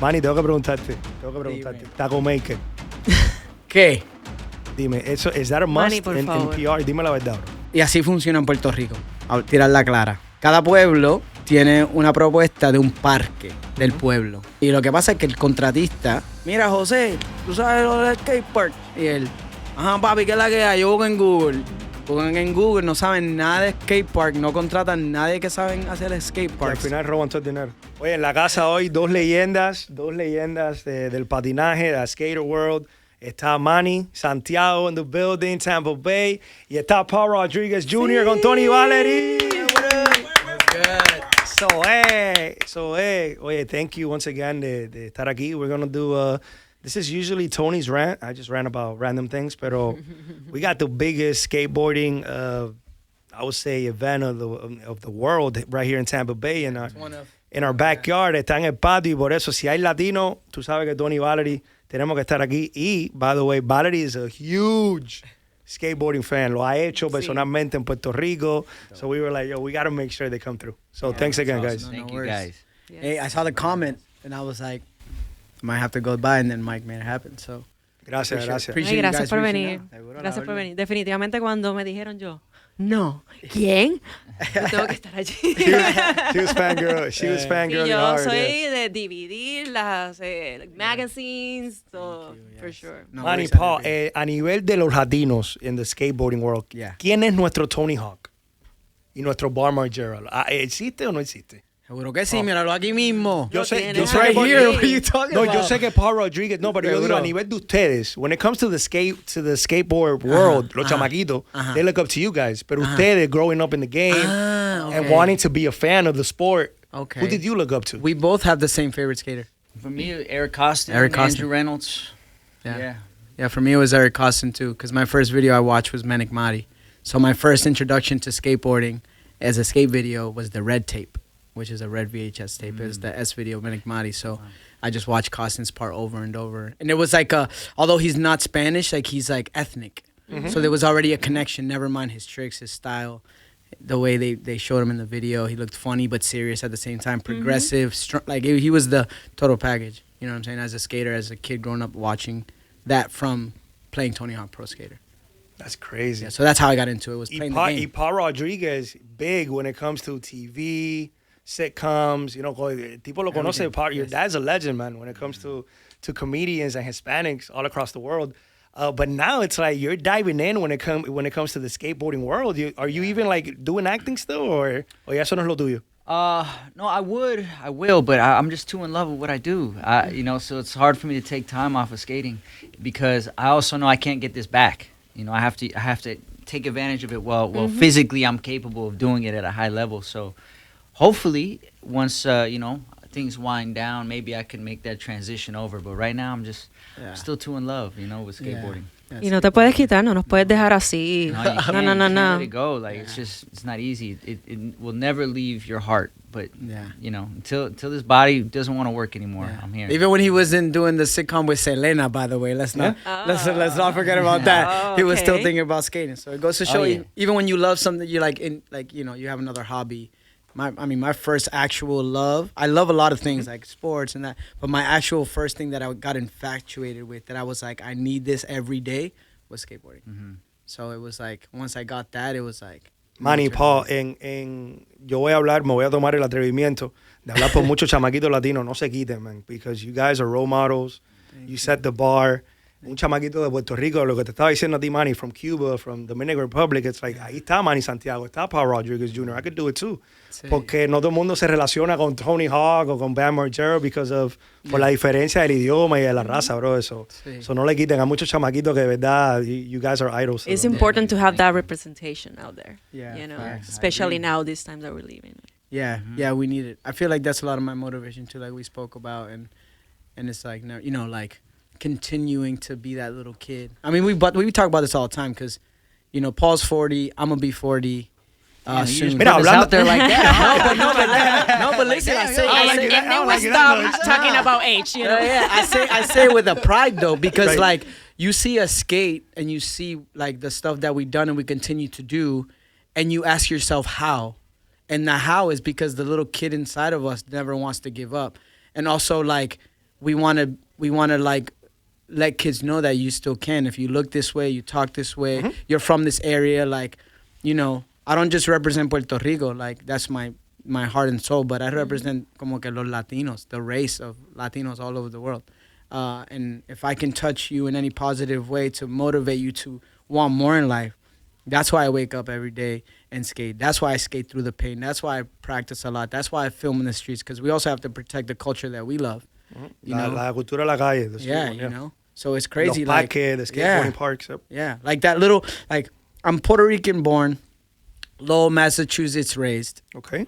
Manny, tengo que preguntarte. Taco Maker. ¿Qué? Dime, eso, ¿is that a must Manny, por en favor. PR? Dime la verdad, bro. Y así funciona en Puerto Rico. A tirar la clara. Cada pueblo tiene una propuesta de un parque del pueblo. Y lo que pasa es que el contratista, mira, José, ¿tú sabes lo del skatepark? Y él, ajá, papi, ¿qué es la que hay? Yo busco en Google. Buscan en Google, no saben nada de skatepark, no contratan nadie que saben hacer Y al skateparks. final roban todo el dinero. Oye, en la casa hoy dos leyendas del patinaje, de la skater world. Está Manny Santiago in the building, Tampa Bay. Y está Paul Rodriguez Jr. con Tony Valerie. Oye, thank you once again de estar aquí. We're going to do, this is usually Tony's rant. I just rant about random things, pero we got the biggest skateboarding, I would say, event of the world right here in Tampa Bay. In our backyard, está en el patio, y por eso, si hay latino, tú sabes que Tony Valerie, tenemos que estar aquí. Y, by the way, Valerie is a huge skateboarding fan. Lo ha hecho personalmente en Puerto Rico. So we were like, yo, we got to make sure they come through. So thanks again, awesome. guys. Thank No you, worries. guys. Yes. Hey, I saw the comment and I was like, I might have to go by, and then Mike made it happen. So Gracias. Ay, appreciate you gracias guys por reaching venir. out. Seguro, Gracias la por orden. venir. Definitivamente cuando me dijeron yo, no, ¿quién? Yo tengo que estar allí. She was fangirl. She was Sí, fangirl. yo hard, soy yeah. de dividir las magazines, todo, for sure. No Manny, worries, Paul, Henry. a nivel de los latinos in the skateboarding world, Yeah. ¿quién es nuestro Tony Hawk? Y nuestro Bar Margera. ¿Existe o no existe? Seguro que sí, míralo aquí mismo. Yo Lo sé, tienes yo sé ahí. que Right here, what are you talking no, about? yo sé que Paul Rodriguez, no, pero yo digo a nivel de ustedes, when it comes to the skateboard world, los chamaquitos, they look up to you guys. Pero ustedes growing up in the game and okay. wanting to be a fan of the sport, Okay. who did you look up to? We both have the same favorite skater. For me, Eric Costin, Eric Costin. Andrew Reynolds. Yeah. Yeah, for me it was Eric Costin too, because my first video I watched was Manic Madi. So my first introduction to skateboarding as a skate video was the Red Tape, which is a red VHS tape. It was the S video of Manic Madi. So I just watched Costin's part over and over. And it was like, although he's not Spanish, like he's like ethnic. So there was already a connection, never mind his tricks, his style. The way they showed him in the video, he looked funny but serious at the same time, progressive, like he was the total package. You know what I'm saying? As a skater, as a kid growing up watching that from playing Tony Hawk Pro Skater. That's crazy. Yeah, so that's how I got into it, was Y playing Pa, the y game. Pa Rodriguez, big when it comes to TV, sitcoms, you know, tipo lo conoce. Everything, Pa, your yes. dad's a legend, man, when it comes to comedians and Hispanics all across the world. But now it's like you're diving in when it comes to the skateboarding world. Are you even like doing acting still, or ya eso no es lo tuyo? No, I will, but I'm just too in love with what I do. You know, so it's hard for me to take time off of skating because I also know I can't get this back. You know, I have to take advantage of it while physically I'm capable of doing it at a high level. So hopefully once you know, things wind down, maybe I can make that transition over. But right now I'm just still too in love, you know, with skateboarding. Yeah. Y no te puedes quitar, no nos puedes dejar así. No, you can't, No, you can't no. let it go. Like it's not easy. It will never leave your heart. But Yeah. you know, until this body doesn't want to work anymore, Yeah. I'm here. Even when he was in doing the sitcom with Selena, by the way, let's not forget about that. Oh, He was still okay. thinking about skating. So it goes to show yeah. you, even when you love something, you like you know, you have another hobby. My first actual love, I love a lot of things like sports and that, but my actual first thing that I got infatuated with, that I was like, I need this every day, was skateboarding. So it was like, once I got that, it was like, Manny, Paul, yo voy a hablar, me voy a tomar el atrevimiento de hablar por muchos chamaquitos latinos. No se quiten, man, because you guys are role models. You set the bar. Un chamaquito de Puerto Rico, lo que te estaba diciendo a ti, Manny, from Cuba, from Dominican Republic, it's like, ahí está Manny Santiago, está Paul Rodriguez Jr., I could do it too. Sí. Porque no todo el mundo se relaciona con Tony Hawk o con Bam Margera por la diferencia del idioma y de la raza, bro. Eso no le quiten a muchos chamaquitos que de verdad, you guys are idols. It's So, important to have that representation out there. Yeah, You know, facts. especially now, these times that we're living. yeah, we need it. I feel like that's a lot of my motivation too, like we spoke about, and it's like, you know, like continuing to be that little kid. I mean, we talk about this all the time because, you know, Paul's 40, I'm gonna be 40. Yeah, you just Soon. put this out there like that. No, but listen, I say, And then we stop talking about age, you know. yeah, I say it with a pride though, because Right. like you see us skate and you see like the stuff that we've done and we continue to do, and you ask yourself how, and the how is because the little kid inside of us never wants to give up, and also like we want to like let kids know that you still can. If you look this way, you talk this way, you're from this area, like, you know, I don't just represent Puerto Rico, like that's my heart and soul, but I represent como que los Latinos, the race of Latinos all over the world. And if I can touch you in any positive way to motivate you to want more in life, that's why I wake up every day and skate. That's why I skate through the pain. That's why I practice a lot. That's why I film in the streets, because we also have to protect the culture that we love. You know? La cultura de la calle. The street Yeah, one, you know? So it's crazy. Los Like, parques, the skateboarding parks. Yep. yeah, like that little, like, I'm Puerto Rican born, Lowell, Massachusetts raised. Okay.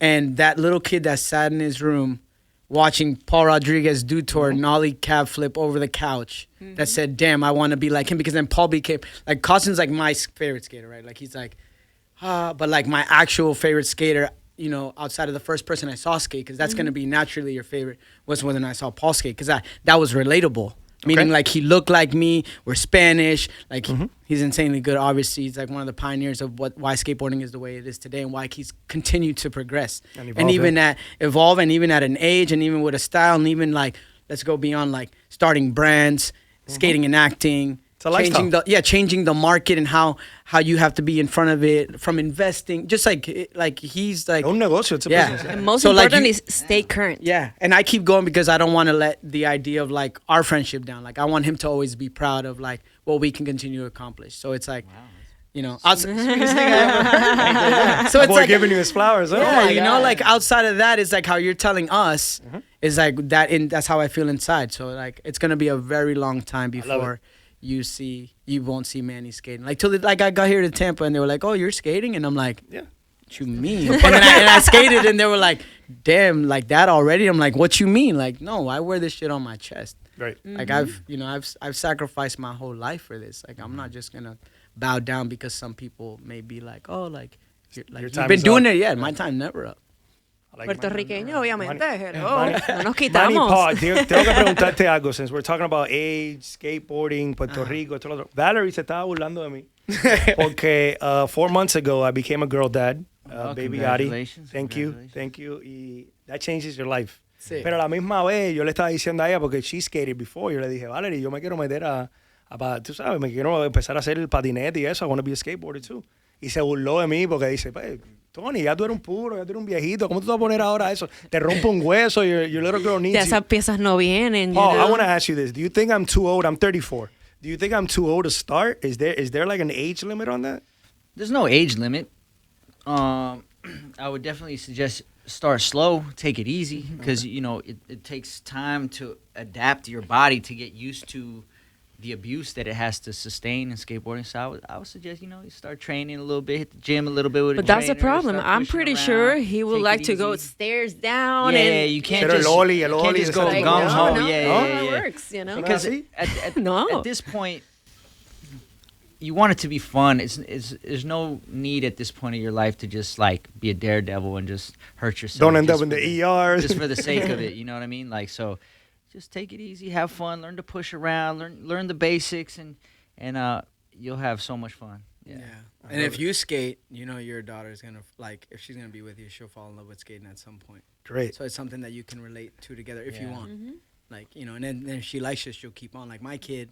And that little kid that sat in his room watching Paul Rodriguez do tour nollie cab flip over the couch that said, damn, I want to be like him, because then Paul became, like, Costin's like my favorite skater, right? Like, he's like, but like my actual favorite skater, you know, outside of the first person I saw skate, because that's going to be naturally your favorite, was when I saw Paul skate, because that was relatable. Meaning, like, he looked like me, we're Spanish, like, he's insanely good, obviously. He's, like, one of the pioneers of why skateboarding is the way it is today, and why he's continued to progress. And even at evolve, and even at an age, and even with a style, and even, like, let's go beyond, like, starting brands, skating and acting. It's a lifestyle. Changing the market and how you have to be in front of it, from investing, just like he's like Un negocio, it's a business. And most So, like, important you- is stay current. Yeah, and I keep going because I don't want to let the idea of, like, our friendship down. Like, I want him to always be proud of, like, what we can continue to accomplish. So it's like, you know, sweetest thing I ever. So it's Boy like, giving you his flowers. Huh? yeah, my you know, God. like, outside of that is like how you're telling us is like that. That's how I feel inside. So, like, it's gonna be a very long time before you won't see Manny skating. Like, I got here to Tampa and they were like, "Oh, you're skating," and I'm like, Yeah. "What you mean?" And then I skated and they were like, "Damn, like that already?" I'm like, "What you mean?" Like, no, I wear this shit on my chest. Right. Like, I've sacrificed my whole life for this. Like, I'm not just gonna bow down because some people may be like, "Oh, like, Your you've time been is doing up. it." Yeah, my time never up. I like Puertorriqueño, obviamente. Hello. Manny, No nos Manny, quitamos. Paul, tengo que preguntarte algo, since we're talking about age, skateboarding, Puerto Rico, todo lo otro. Valerie se estaba burlando de mí. Porque 4 months ago, I became a girl dad, baby Gotti. Congratulations. Thank you. Y that changes your life. Sí. Pero a la misma vez, yo le estaba diciendo a ella, porque she skated before, yo le dije, Valerie, yo me quiero meter tú sabes, me quiero empezar a hacer el patinete y eso, I want to be a skateboarder too. Y se burló de mí porque dice, pues, Tony, ya tú eres un puro, ya tú eres un viejito, ¿cómo tú te vas a poner ahora eso? Te rompe un hueso, your little girl needs Ya you. esas piezas no vienen. Paul, you know? I want to ask you this. Do you think I'm too old? I'm 34. Do you think I'm too old to start? Is there like an age limit on that? There's no age limit. I would definitely suggest start slow, take it easy, because you know it takes time to adapt your body to get used to the abuse that it has to sustain in skateboarding. So I would suggest, you know, you start training a little bit, hit the gym a little bit with a But that's the trainer, problem. start I'm pushing pretty around, sure he would take like it to go easy. stairs down. Yeah, and you can't Pero just, el ollie, you can't just go like, gung ho. no, Yeah, no, yeah, it yeah. works, you know. Because See? No. at this point, you want it to be fun. There's no need at this point of your life to just like be a daredevil and just hurt yourself. Don't end just up in for the ER. just for the sake of it. You know what I mean? Like, so just take it easy, have fun, learn to push around, learn the basics, and you'll have so much fun. Yeah. And if you skate, you know your daughter's gonna, like, if she's gonna be with you, she'll fall in love with skating at some point. Great. So it's something that you can relate to together if you Yeah. want. Like, you know, and then if she likes it, she'll keep on. Like my kid,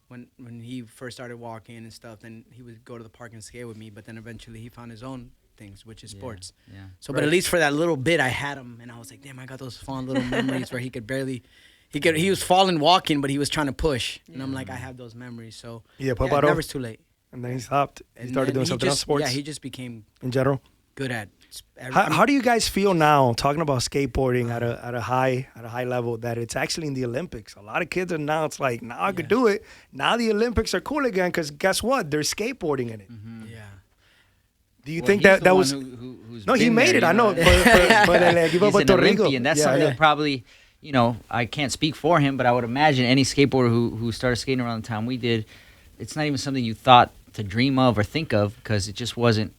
when he first started walking and stuff, then he would go to the park and skate with me. But then eventually he found his own things, which is sports. Yeah. So, but at least for that little bit, I had him, and I was like, damn, I got those fond little memories where he could barely. He was falling walking, but he was trying to push, and I'm like, I have those memories. So Yeah, yeah, never's too late. And then he stopped. He And started then doing something else, sports Yeah, he just became in general. good at. How do you guys feel now, talking about skateboarding at a high level, that it's actually in the Olympics? A lot of kids are now, it's like, now I could do it. Now the Olympics are cool again, because guess what? There's skateboarding in it. Yeah. Do you Well, think he's that the that one was... who's No, he been made there, it. I you know. But el equipo He's an Puerto Rico. Olympian. That's Yeah, something yeah. that probably, you know, I can't speak for him, but I would imagine any skateboarder who started skating around the time we did, it's not even something you thought to dream of or think of, because it just wasn't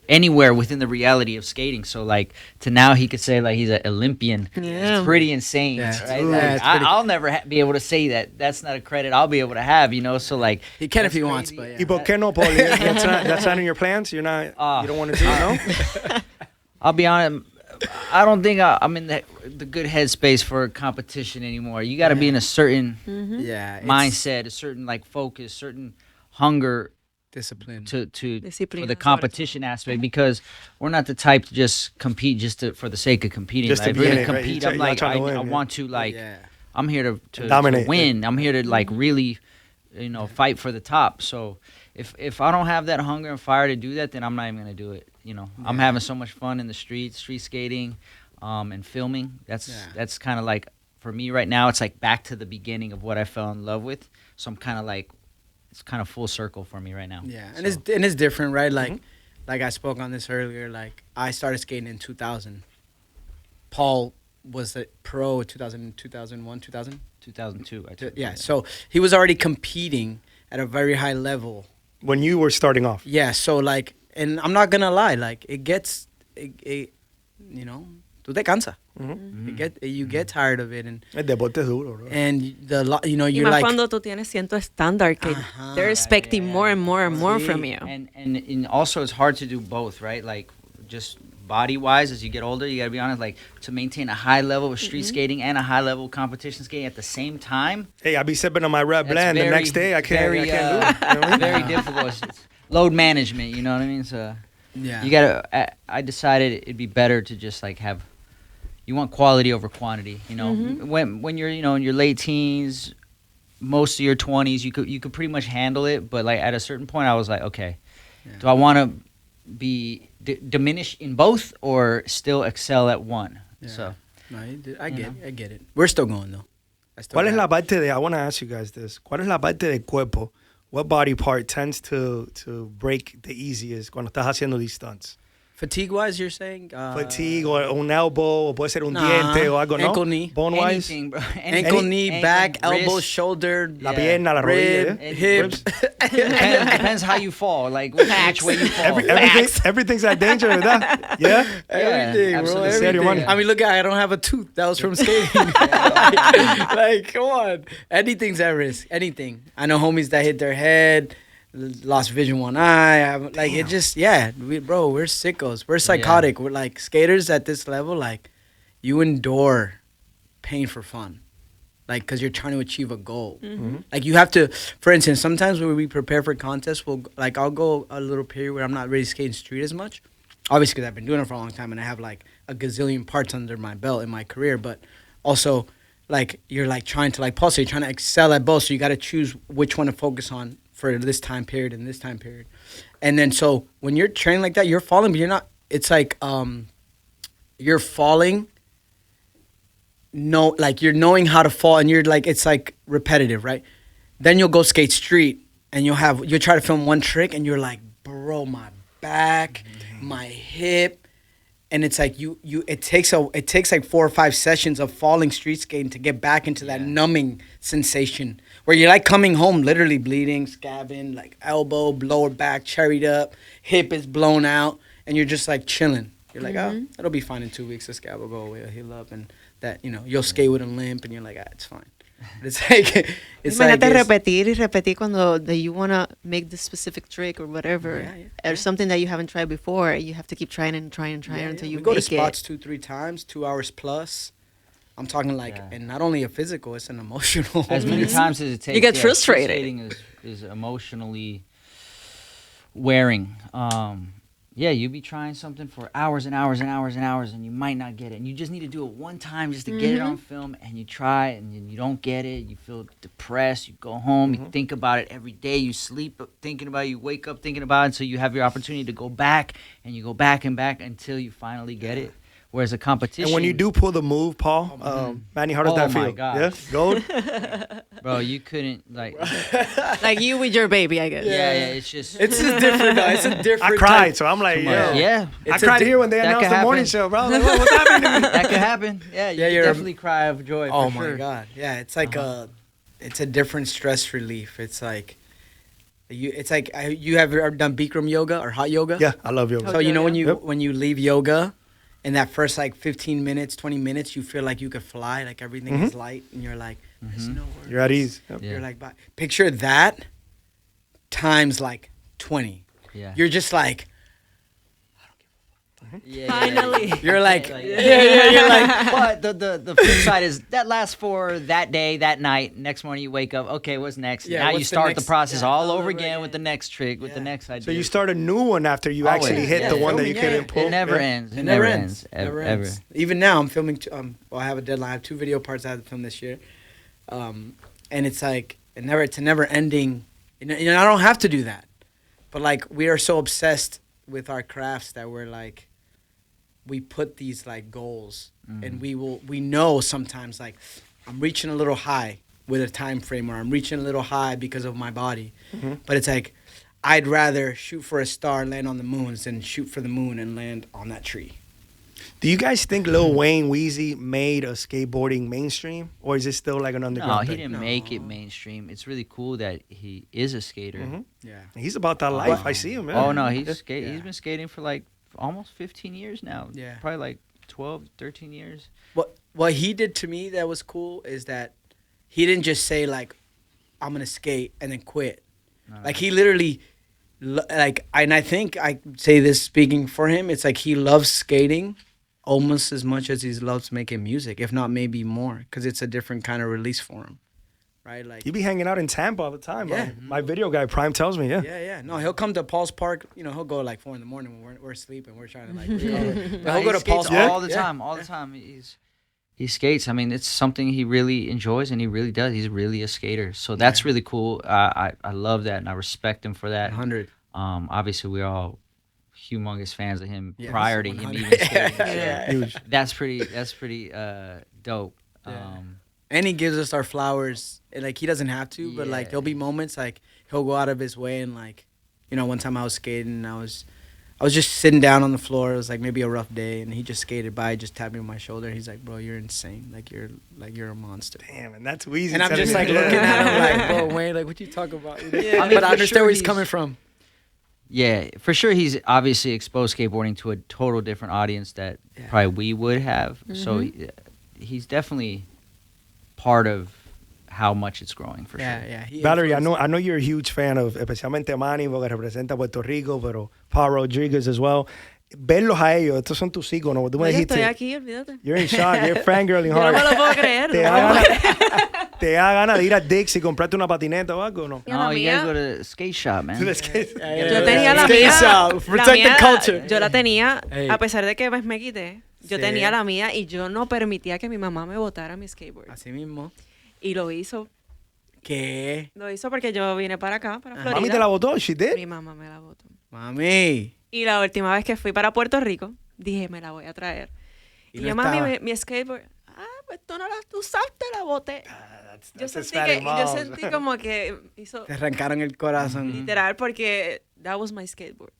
anywhere within the reality of skating. So, like, to now he could say, like, he's an Olympian. Yeah. It's pretty insane, Yeah. right? Ooh, Like, yeah, it's pretty- I'll never be able to say that. That's not a credit I'll be able to have, you know? So, like... He can if that's he wants, crazy. but Y por qué no, Paul? That's not in your plans? You don't want to do it, no? I'll be honest. I don't think I'm in the good headspace for competition anymore. You got to be in a certain mindset, a certain like focus, certain hunger, discipline to Disciplina, for the sobre competition aspect, because we're not the type to just compete for the sake of competing. Just to Like, be if we're in gonna it, right? compete, You're I'm try- like you're trying to I win, want to like Yeah. I'm here to Dominate. win. I'm here to like really, fight for the top. So if I don't have that hunger and fire to do that, then I'm not even gonna do it. I'm having so much fun in the street skating, and filming. That's kind of like, for me right now, it's like back to the beginning of what I fell in love with. So I'm kind of like, it's kind of full circle for me right now. Yeah, and it's different, right? Like I spoke on this earlier. Like I started skating in 2000. Paul was a pro 2000, 2001, 2000. 2002. I took it, Yeah, so he was already competing at a very high level. When you were starting off. Yeah, so like, and I'm not gonna lie, like it tú te cansas. You get tired of it, and El deporte es duro, bro. Y you're más like, cuando tú tienes ciento estándar que they're expecting more and more and more Sí. from you. And also it's hard to do both, right? Like, just body wise, as you get older, you gotta be honest, like, to maintain a high level of street skating and a high level of competition skating at the same time. Hey, I be sipping on my red That's blend. The very- next day, I can't do it. You know what I mean? Very difficult. It's load management, you know what I mean? So yeah, you gotta. I decided it'd be better to just like have. You want quality over quantity, you know. When you're in your late teens, most of your 20s, you could pretty much handle it. But like at a certain point, I was like, okay, do I want to be diminished in both or still excel at one? Yeah. So No, I get it. We're still going though. ¿Cuál es la parte de, I want to ask you guys this, ¿cuál es la parte del cuerpo? What body part tends to break the easiest cuando estás haciendo these stunts? Fatigue wise, you're saying? Fatigue or un elbow, o puede ser un diente o algo, ¿no? Ankle, knee. Bone wise? anything, bro. Ankle, knee, back, elbow, wrist. shoulder, La Yeah. pierna, la rodilla. rib, hips. Depends how you fall, like which way you fall. Everything's at danger, ¿verdad? Yeah? Everything, bro. absolutely. Serio, Everything. money. I mean, look, I don't have a tooth. That was from skating. like, come on. Anything's at risk. Anything. I know homies that hit their head, lost vision one eye. Like, it just, we're sickos. We're psychotic. We're like skaters at this level. Like, you endure pain for fun. Like, because you're trying to achieve a goal. Like, you have to, for instance, sometimes when we prepare for contests, I'll go a little period where I'm not really skating street as much. Obviously, because I've been doing it for a long time and I have like a gazillion parts under my belt in my career. But also, like, you're like trying to, like Paul said, you're trying to excel at both. So you got to choose which one to focus on for this time period and this time period. And then, so when you're training like that, you're falling, but you're not, it's like, you're falling. No, like you're knowing how to fall, and you're like, it's like repetitive, right? Then you'll go skate street, and you'll try to film one trick, and you're like, bro, my back, my hip, and it's like it takes like 4 or 5 sessions of falling street skating to get back into that numbing sensation where you're like coming home literally bleeding, scabbing, like elbow, lower back cherried up, hip is blown out, and you're just like chilling. You're like, oh, it'll be fine in 2 weeks. The scab will go away, it'll heal up, and that, you'll skate with a limp, and you're like, it's fine. But it's like, Imagínate repetir y repetir cuando that you want to make this specific trick or whatever, or something that you haven't tried before. You have to keep trying and trying and trying until you we go to make spots it. 2-3 times, 2 hours plus. I'm talking like, and not only a physical, it's an emotional. As many times as it takes. You get street frustrated. Skating is emotionally wearing. You be trying something for hours and hours and hours and hours, and you might not get it. And you just need to do it one time just to get it on film, and you try, and then you don't get it. You feel depressed. You go home. You think about it every day. You sleep thinking about it. You wake up thinking about it. So you have your opportunity to go back, and you go back and back until you finally get it. Whereas a competition. And when you do pull the move, Paul, Manny, how does that feel? my God. Yeah? Gold? Bro, you couldn't, like. Like you with your baby, I guess. Yeah, it's just. It's just different. It's a different. I cried, type. so I'm like, yo. Yeah. I cried here when they that announced could the morning happen. show, bro. I was like, what's happening to me? That could happen. Yeah, you you're definitely cry of joy. Oh for my sure. god, yeah, it's like it's a different stress relief. It's like, you have ever done Bikram yoga or hot yoga? Yeah, I love yoga. So you know Yep. when you leave yoga, in that first like 15 minutes, 20 minutes, you feel like you could fly, like everything is light, and you're like, there's no worries. You're at ease. Yep. Yeah. You're like, picture that times like 20. Yeah. You're just like, Yeah, Finally. You're like, You're you're like, but the flip side is that lasts for that day, that night. Next morning you wake up. Okay, what's next? Yeah, now what's you the start the next- process yeah, all all over over again with the again. next trick, with the Yeah. next idea. So you start a new one after you Always. actually hit Yeah, the one that you filming, couldn't pull. It never Yeah. ends. It never ends. Ever. Never ends. Even now, I'm filming. Well, I have a deadline. I have 2 video parts I have to film this year, and it's like it's a never ending. You know, I don't have to do that, but like we are so obsessed with our crafts that we're like, we put these like goals, and we know sometimes like I'm reaching a little high with a time frame, or I'm reaching a little high because of my body, but it's like I'd rather shoot for a star, land on the moon, than shoot for the moon and land on that tree. Do you guys think Lil Wayne, Weezy made a skateboarding mainstream, or is it still like an No, underground he thing? didn't make it mainstream. It's really cool that he is a skater. Yeah. He's about that life. I see him. Man. Oh no, he's Yeah. he's been skating for like almost 15 years now. Yeah. Probably like 12, 13 years. What he did to me that was cool is that he didn't just say like, I'm gonna skate and then quit. Like he literally, and I think I say this speaking for him. It's like he loves skating almost as much as he loves making music, if not maybe more, because it's a different kind of release for him, right? Like You be hanging out in Tampa all the time. Yeah. My video guy Prime tells me. Yeah. yeah. No, he'll come to Paul's Park. You know, he'll go like 4 in the morning when we're sleeping. We're trying to like recover. But No, he'll go he to Paul's skates Park all the time. All the time. He skates. I mean, it's something he really enjoys, and he really does. He's really a skater. So that's really cool. I love that, and I respect him for that. 100. Obviously, we're all humongous fans of him Yes, prior to him 100. even skating. Yeah. Huge. That's pretty dope. Yeah. And he gives us our flowers. And, like, he doesn't have to, but like Yeah. there'll be moments like he'll go out of his way and like, you know, one time I was skating and I was just sitting down on the floor. It was like maybe a rough day, and he just skated by, just tapped me on my shoulder. He's like, "Bro, you're insane. Like you're a monster." Damn, and that's Weezy. And I'm telling just me like that. looking at him like, "Bro, Wayne, like what you talk about?" Yeah. I mean, But I for understand sure where he's he's- coming from. Yeah, for sure. He's obviously exposed skateboarding to a total different audience that probably we would have. So he's definitely part of how much it's growing for Yeah, sure. yeah. He Valerie, I influenced- know you're a huge fan of especialmente Manny porque representa Puerto Rico, pero Paul Rodriguez as well. Verlos a ellos, estos son tus íconos. Tú me Oye, estoy dijiste, aquí, olvídate. you're in shock, you're fangirling Yo no hard. me lo puedo creer. ¿Te no da me lo puedo ganas te da ganas de ir a Dix y comprarte una patineta o algo o no? Y a la No, you mía- gotta go to the skate shop, man. Es que- Yo tenía la Skate mía. shop, la protect the mía, culture. Yo la tenía, Hey. a pesar de que me quité. Yo Sí. tenía la mía y yo no permitía que mi mamá me botara mi skateboard. Así mismo. Y lo hizo. ¿Qué? Lo hizo porque yo vine para acá, para Florida. Mami te la botó, she did. Mi mamá me la botó. Mami. Y la última vez que fui para Puerto Rico, dije, me la voy a traer. Y Y, no yo, mami, estaba. mi skateboard. Pues tú no la usaste, la boté. Yo That's sentí, Hispanic yo moms. sentí como que hizo Te arrancaron el corazón. literal porque that was my skateboard.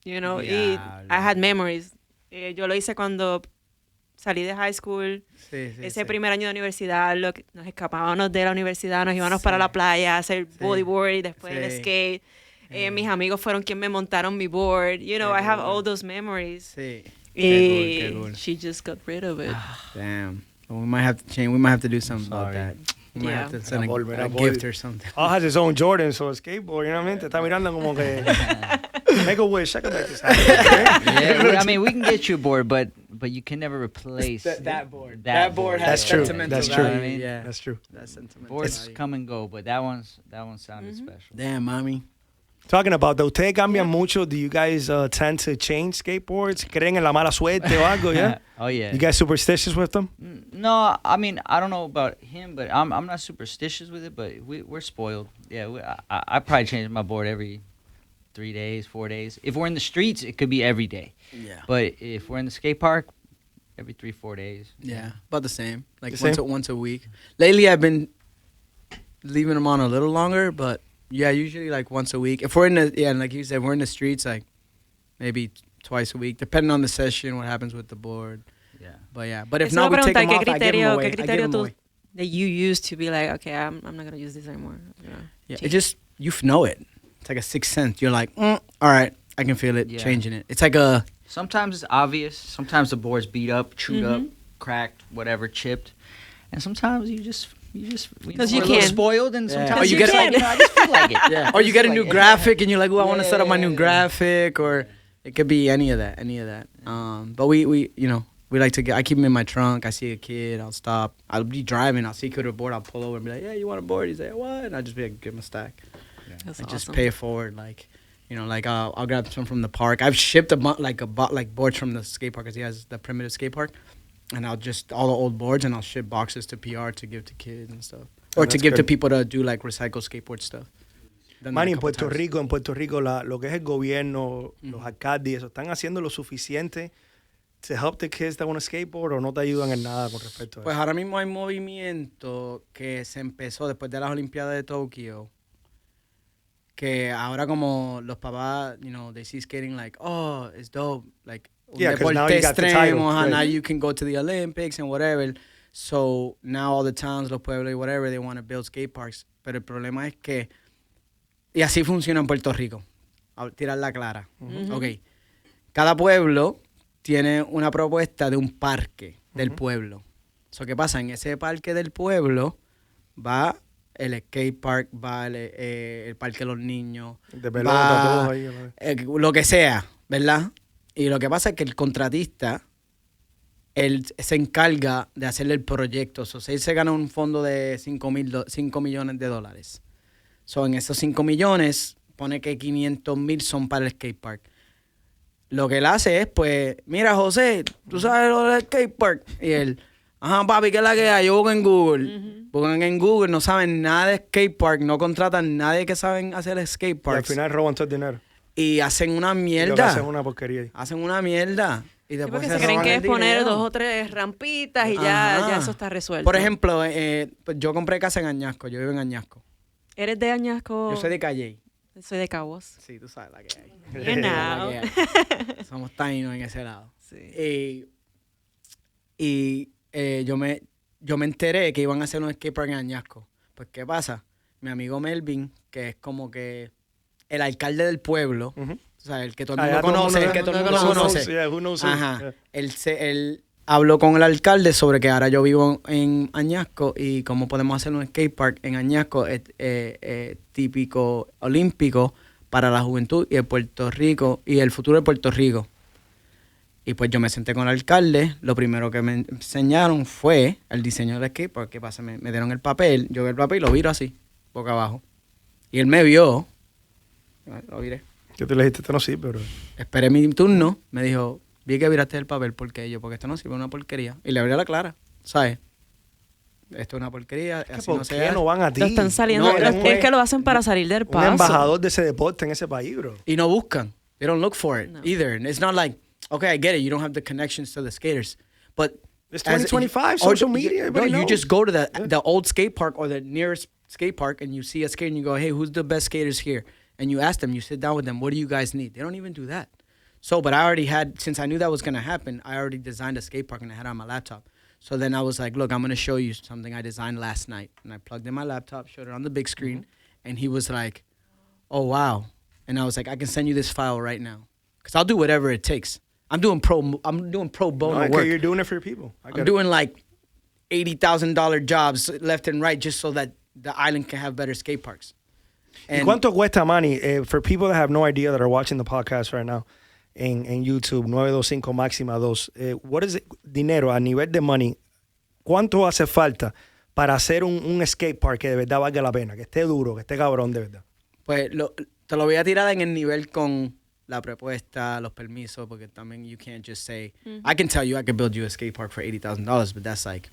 You know, y Diablo. I had memories. Yo lo hice cuando salí de high school. Sí, sí, Ese sí. primer año de universidad, nos escapábamos de la universidad, nos íbamos para la playa a hacer bodyboard y después el Sí. skate. Mis amigos fueron quienes me montaron mi board. You know, Qué I have cool. all those memories. Sí. Y Qué cool. she just got rid of it. Damn. Well, we might have to change. We might have to do something about Sorry. that. We might Yeah. have to send Mira, a boy. gift or something. All has his own Jordan, so skateboard, you know what I mean? Te está mirando como que make a wish, I can make this happen. Yeah, I mean, we can get you a board, but you can never replace That board. That That board has That's true. sentimental That's true. value. Yeah. That's true. That's sentimental Boards value. come and go, but that one sounded special. Damn, mommy. Talking about that, ustedes cambian mucho. Do you guys tend to change skateboards? ¿Creen en la mala suerte o algo? Yeah. Oh yeah. You guys superstitious with them? No, I mean I don't know about him, but I'm not superstitious with it. But we're spoiled. Yeah, I probably change my board every 3 days, 4 days. If we're in the streets, it could be every day. Yeah. But if we're in the skate park, every 3-4 days. Yeah, about the same. Like The same? once a week. Lately, I've been leaving them on a little longer, but yeah, usually like once a week. If we're in the and like you said, we're in the streets like maybe twice a week, depending on the session, what happens with the board. Yeah. But yeah, but if Eso not, iba we a take them preguntar, off. I give them away. ¿qué I give criterio them tú away. that you use to be like, okay, I'm not gonna use this anymore? Yeah, it just know it. It's like a sixth sense. You're like, all right, I can feel it, Yeah. changing it. It's like a Sometimes it's obvious. Sometimes the board's beat up, chewed up, cracked, whatever, chipped, and sometimes you just. Because we're you a little can. spoiled, and Yeah. sometimes Or you you get- like, I just feel like it. yeah. Or you get a Just new like- graphic and you're like, oh, I want to set up my new Yeah. graphic, or it could be any of that. Yeah. But we like to get. I keep them in my trunk. I see a kid, I'll stop. I'll be driving. I'll see a kid with a board. I'll pull over and be like, "Yeah, you want a board?" He's like, "What?" And I'll just be like, "Give him a stack." That's And awesome. just pay it forward. Like, I'll grab some from the park. I've shipped boards from the skate park because he has the primitive skate park, and I'll just all the old boards and I'll ship boxes to PR to give to kids and stuff, or to give to people to do like recycle skateboard stuff. Manny, en Puerto Rico, lo que es el gobierno, los alcaldes y eso, ¿están haciendo lo suficiente to help the kids that want to skateboard o no te ayudan en nada con respecto a eso? Pues ahora mismo hay movimiento que se empezó después de las Olimpiadas de Tokio, que ahora como los papás, they see skating like, oh, it's dope, like un deporte extremo, now you can go to the Olympics and whatever. So now all the towns, los pueblos y whatever, they want to build skate parks. Pero el problema es que, y así funciona en Puerto Rico, a tirar la clara. Okay. Cada pueblo tiene una propuesta de un parque del pueblo. So, ¿qué pasa? En ese parque del pueblo va el skate park, va el parque de los niños, de pelota, todo ahí, lo que sea, ¿verdad? Y lo que pasa es que el contratista, él se encarga de hacerle el proyecto. So, si él se gana un fondo de 5 millones de dólares. So, en esos 5 millones, pone que 500,000 son para el skate park. Lo que él hace es, pues, mira, José, ¿tú sabes lo del skate park? Y él, ajá, papi, ¿qué es la que hay? Yo busco en Google. Buscan en Google, no saben nada de skate park, no contratan a nadie que saben hacer skate parks. Y al final roban todo el dinero. Y hacen una mierda. Y lo que hacen una porquería. Hacen una mierda. Y después porque se creen que es poner 2 o 3 rampitas y ya eso está resuelto. Por ejemplo, pues yo compré casa en Añasco, yo vivo en Añasco. ¿Eres de Añasco? Yo soy de Calle. Soy de Cabos. Sí, tú sabes la que hay. You know. Somos taínos en ese lado. Sí. Yo me enteré que iban a hacer un skatepark en Añasco. Pues, ¿qué pasa? Mi amigo Melvin, que es como que el alcalde del pueblo, o sea, el que todo el mundo conoce, el que todo el mundo conoce. Ajá. Él habló con el alcalde sobre que ahora yo vivo en Añasco y cómo podemos hacer un skatepark en Añasco típico olímpico para la juventud y el Puerto Rico y el futuro de Puerto Rico. Y pues yo me senté con el alcalde, lo primero que me enseñaron fue el diseño del skatepark. ¿Qué pasa? Me dieron el papel, yo vi el papel y lo viro así, boca abajo. Y él me vio, lo viré. ¿Qué te le dijiste? Esto no sirve, pero... Esperé mi turno, me dijo, vi que viraste el papel, porque esto no sirve, es una porquería. Y le abrí la clara, ¿sabes? Esto es una porquería, así ¿Por no se qué hace. no van a ti? Lo están saliendo, No, es que lo hacen para salir del paso. Un embajador de ese deporte en ese país, bro. Y no buscan. They don't look for it No. either. And it's not like, okay, I get it, you don't have the connections to the skaters. But It's 2025, social media, everybody you knows. just go to the old skate park or the nearest skate park and you see a skater and you go, hey, who's the best skaters here? And you ask them, you sit down with them, what do you guys need? They don't even do that. So, but I already had, since I knew that was going to happen, I already designed a skate park and I had it on my laptop. So then I was like, look, I'm going to show you something I designed last night. And I plugged in my laptop, showed it on the big screen, and he was like, oh, wow. And I was like, I can send you this file right now. Because I'll do whatever it takes. I'm doing pro bono No, work. you're doing it for your people. I'm doing like $80,000 jobs left and right just so that the island can have better skate parks. ¿Y cuánto cuesta, Manny? For people that have no idea that are watching the podcast right now en YouTube, 925 máxima 2, what is it, dinero a nivel de money, ¿cuánto hace falta para hacer un skate park que de verdad valga la pena, que esté duro, que esté cabrón de verdad? Pues te lo voy a tirar en el nivel con la propuesta, los permisos, porque también you can't just say, I can tell you I could build you a skate park for $80,000, but that's like,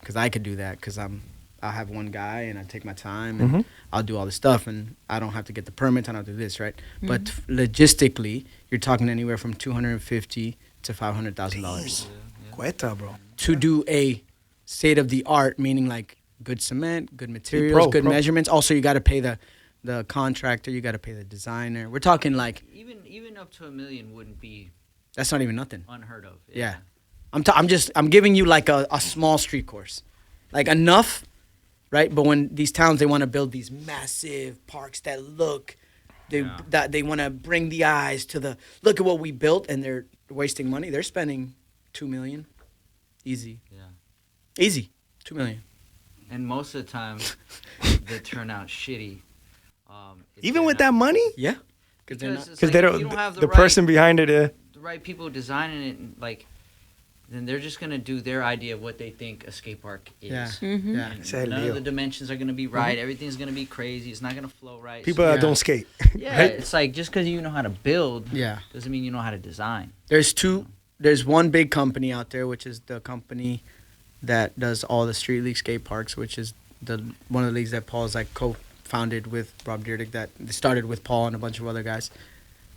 because I could do that, because I'll have one guy and I take my time and I'll do all the stuff and I don't have to get the permits, I don't have to do this, right? But logistically, you're talking anywhere from $250,000 to $500,000. Cuesta, bro. To do a state-of-the-art, meaning like good cement, good materials, good measurements. Also, you got to pay the contractor, you got to pay the designer. We're talking like... Even up to $1 million wouldn't be... That's not even nothing. Unheard of. Yeah. I'm giving you like a small street course. Like enough, right? But when these towns, they want to build these massive parks that look... That they want to bring the eyes to the... Look at what we built, and they're wasting money. They're spending $2 million. Easy. Yeah. Easy. $2 million. And most of the time, they turn out shitty. Even with that money? Yeah. Because Because the person behind it... right people designing it, and, like, then they're just gonna do their idea of what they think a skate park is. Yeah. Mhm. Yeah. And none of the dimensions are gonna be right. Everything's gonna be crazy. It's not gonna flow right. People So, that Yeah. don't skate. yeah, right? it's like just because you know how to build Yeah. doesn't mean you know how to design. There's one big company out there, which is the company that does all the street league skate parks, which is one of the leagues that Paul's like co-founded with Rob Dyrdek, that started with Paul and a bunch of other guys,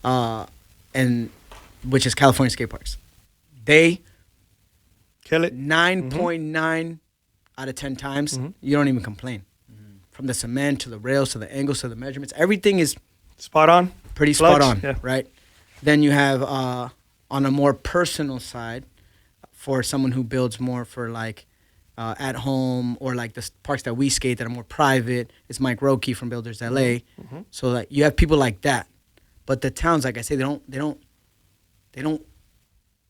and which is California Skate Parks. They Kill it. 9.9 out of 10 times, you don't even complain. From the cement to the rails to the angles to the measurements, everything is Spot on. pretty Clutch, spot on, yeah. right? Then you have on a more personal side, for someone who builds more for like at home, or like the parks that we skate that are more private, it's Mike Roki from Builders LA. So like you have people like that, but the towns, like I say, they don't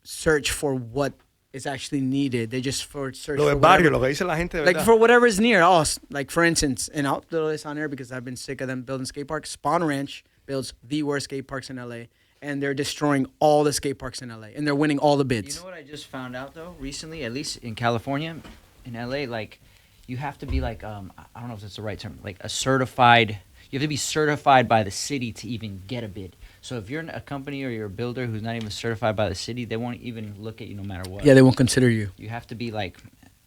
search for what is actually needed. They just search Lo for del barrio, whatever, lo que dice la gente de like verdad. for whatever is near us. Like for instance, and I'll throw this on there because I've been sick of them building skate parks. Spawn Ranch builds the worst skate parks in LA, and they're destroying all the skate parks in LA, and they're winning all the bids. You know what I just found out though recently, at least in California, in LA, like you have to be like I don't know if that's the right term, like a certified. You have to be certified by the city to even get a bid. So if you're a company or you're a builder who's not even certified by the city, they won't even look at you no matter what. Yeah, they won't consider you. You have to be like,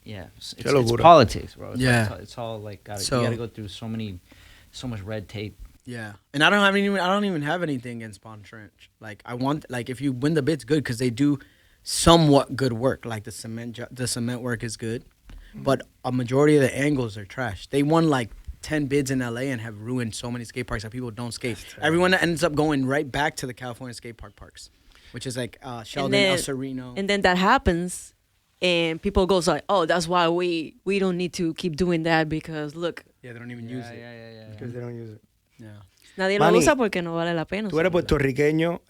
yeah, it's locura. politics, bro. Yeah. It's all like you So- gotta go through so much red tape. Yeah, and I don't even have anything against Spawn Ranch. Like I want, like if you win the bids, good, because they do somewhat good work. Like the cement work is good, but a majority of the angles are trash. They won like 10 bids in LA and have ruined so many skate parks that people don't skate. Everyone ends up going right back to the California skate parks, which is like Sheldon, then- El Sereno. And then that happens, and people goes like, "Oh, that's why we don't need to keep doing that because look, Yeah, they don't even use it. Yeah. Because they don't use it. Yeah. nadie Manny, lo usa porque no vale la pena." Tú eres puertorriqueño.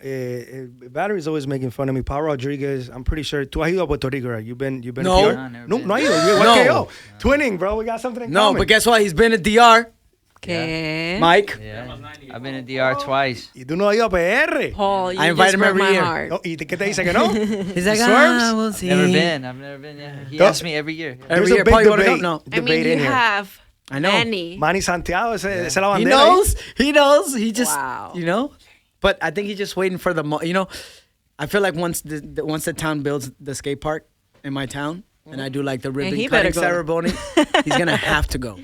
Valerie's always making fun of me. Pau Rodriguez, I'm pretty sure. Tú has ido a Puerto Rico, right? You've been No. here? No, never No, been. no has ido. Igual No. que yo. Twinning, bro. We got something in No, common. but guess what? He's been at DR. ¿Qué? Mike. Yeah, I've been in DR twice. Y tú no has ido a PR. Paul, you I invite just him broke every my year. heart. No, ¿y qué te dice que no? He's like, Swerves? we'll see. Never been. I've never been. Yeah. He No. asks me every year. Every There's year, a big Paul, you wanna go? debate. No. I mean, Debate in you here. have I know. Manny. Manny Santiago, esa es la He bandera. knows. He knows. He just, Wow. you know. But I think he's just waiting for the, you know. I feel like once the town builds the skate park in my town, and I do like the ribbon he cutting better go. ceremony, he's gonna have to go.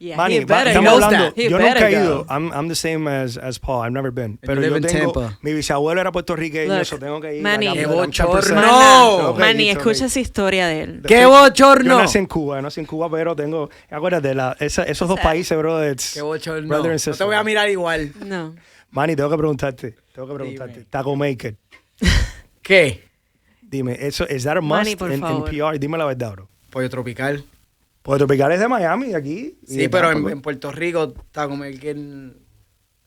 Yeah, Manny, he better estamos knows go. hablando. that. He Yo better nunca he go. ido. I'm the same as Paul. I've never been. Pero live yo in tengo, Tampa. mi bisabuelo era puertorriqueño, Look, so tengo que ir. Manny. like, Qué I'm 10%. bochorno. Mana, Ok, Manny, it's escucha okay. esa historia de él. ¡Qué Yo bochorno! nací en Cuba, pero tengo, acuérdate, esos dos países, bro, it's ¡Qué bochorno! brother and No te sister. voy a mirar igual. No. Manny, tengo que preguntarte. Dime. Taco Maker. ¿Qué? Dime, is that a must Manny, por in favor. PR? Dime la verdad, bro. Pollo tropical. Puerto Tropical es de Miami, aquí. y Sí, de pero Tampa, en Puerto Rico está como el que...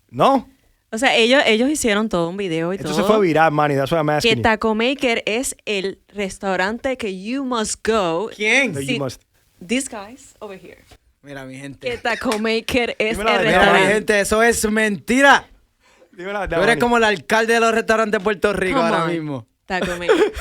No. O sea, ellos hicieron todo un video y Esto todo. se fue viral, Manny. That's why I'm asking Que you. Taco Maker es el restaurante que you must go. ¿Quién? That Sí. you must. These guys over here. Mira, mi Que gente. Taco Maker es el Dime la verdad, Mira, mi restaurante. gente, eso es mentira. Dime la Tú verdad, eres Manny. como el alcalde de los restaurantes de Puerto Rico Come ahora on. mismo. Taco Maker.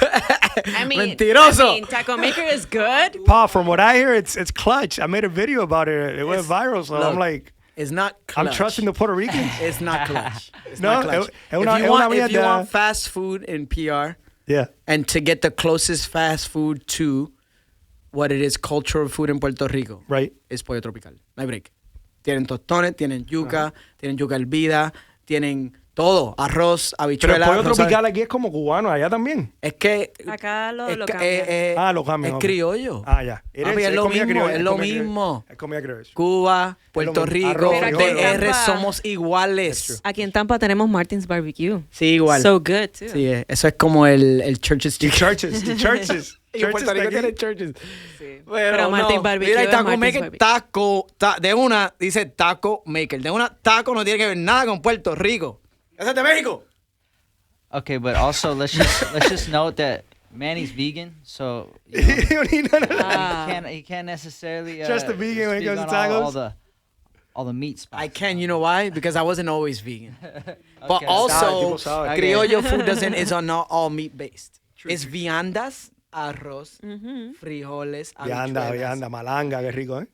I mean, Mentiroso. I mean, Taco Maker is good. Paul, from what I hear, it's clutch. I made a video about it. It went viral, so look, I'm like, It's not clutch. I'm trusting the Puerto Ricans. It's not clutch. It's No, not clutch. es una- if es you una want, if you mierda. want fast food in PR Yeah. and to get the closest fast food to what it is cultural food in Puerto Rico, Right. es pollo tropical. No hay break. Tienen tostones, tienen yuca hervida, tienen todo. Arroz, Pero el habichuela. pollo rosa- tropical aquí es como cubano, allá también. Es que... Acá lo es que- cambian. Lo cambian. Es ok. criollo. Ah, ya. Papi, es lo comida mismo, criolla, es lo comida criolla. mismo. Es comida criolla. Cuba, Puerto mismo. Rico, Arroz, Pero aquí en PR Tampa- somos iguales. Aquí en Tampa tenemos Martin's Barbecue. Sí, igual. So good, too. Sí, eso es como el Church's The Chicken. churches, the churches. Y en Puerto Churches Rico de aquí. tienen churches. Sí. Pero Martin no. Barbecue Mira, y es Taco Martin's Maker, Barbecue. de una dice Taco Maker. De una, taco no tiene que ver nada con Puerto Rico. ¡Ese es de México! Okay, but also let's just note that Manny's vegan, so you know, You don't need none of that. Ah. he can't necessarily Just a vegan when it speak comes to on all tacos? the all the meat spots. I can. You know why? Because I wasn't always vegan. But Okay. also, Sabe. criollo food is not all meat based. It's viandas, arroz, frijoles, Vianda, habichuelas. malanga, qué rico, ¿eh?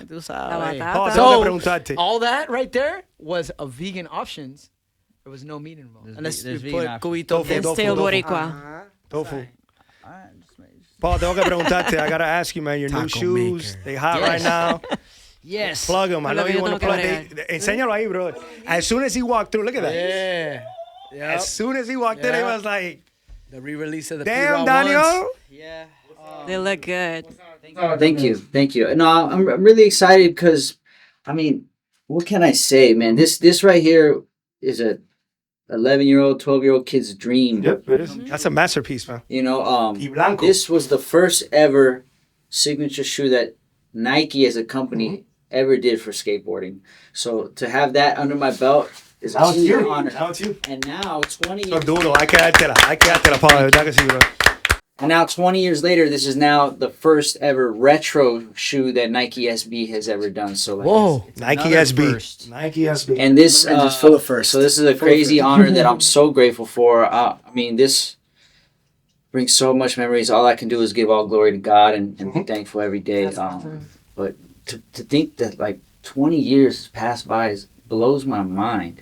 Tú La sabes. batata. Oh, tengo que So, preguntarte. all that right there was a vegan options. There was no meat involved. There's Unless there's you vegan put options. cubito Tofu, de tofu, Estilo tofu. boricua. Tofu. Alright, Paul, tengo que preguntarte. I gotta ask you, man. Your new Taco shoes, maker. they hot Yes. right now. Yes. Plug them. I Con know lo que you yo want to tengo que plug. bregar. Enséñalo ahí, bro. As soon as he walked through, look at that. Yeah. Yep. As soon as he walked in, it Yeah. was like, The re-release of the damn, P-Raw Daniel. ones. Yeah. They look good. Thank you. No, I'm really excited because, I mean, what can I say, man? This right here is a 11-year-old, 12-year-old kid's dream. Yep, it is. That's a masterpiece, man. You know, Y blanco. this was the first ever signature shoe that Nike as a company ever did for skateboarding. So to have that under my belt is a Now it's huge you. honor. Now it's you. And now 20 So years duro. Hay que dártela, Paul. De verdad que sí, bro. And now 20 years later, this is now the first ever retro shoe that Nike SB has ever done. So like, Whoa. Nike another SB. first. Nike SB. and this Just full of firsts. So this is a crazy honor that I'm so grateful for. I mean, this brings so much memories. All I can do is give all glory to God and be thankful every day. But to think that like 20 years passed by blows my mind.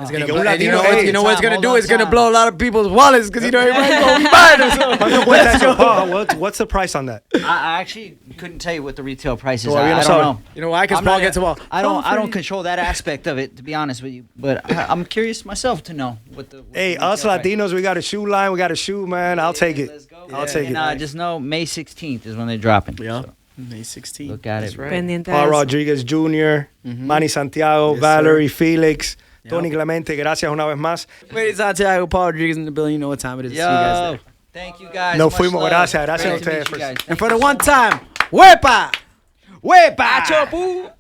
It's gonna Y que blow, un and you latino, know, hey, you know what it's gonna hold do? on It's gonna time. blow a lot of people's wallets because you know everybody's gonna be buying them. So. ¿Cuánto cuesta eso, Paul? What's the price on that? I actually couldn't tell you what the retail price is. Todavía no I sabe. don't know. You know why? Because I'm Paul not- gets them all. I don't control that aspect of it, to be honest with you. But I'm curious myself to know what the. Hey, the us retail price- Latinos, we got a shoe line. We got a shoe, man. I'll take it. Let's go. I'll take And it. just know May 16th is when they're dropping. Yeah. So May 16th. look at That's it. right. Pendiente de Paul eso. Rodriguez Jr., Manny Santiago, Yes, Valerie, Felix, Yep. Tony Clemente, gracias una vez más. Manny Santiago, Paul Rodriguez in the building. You know what time it is. See you guys Yo, there. thank you guys. Nos Much fuimos, love. gracias, gracias Great a to ustedes meet you por- guys. And for the one time, ¡Huepa! ¡Huepa! Acho, boo.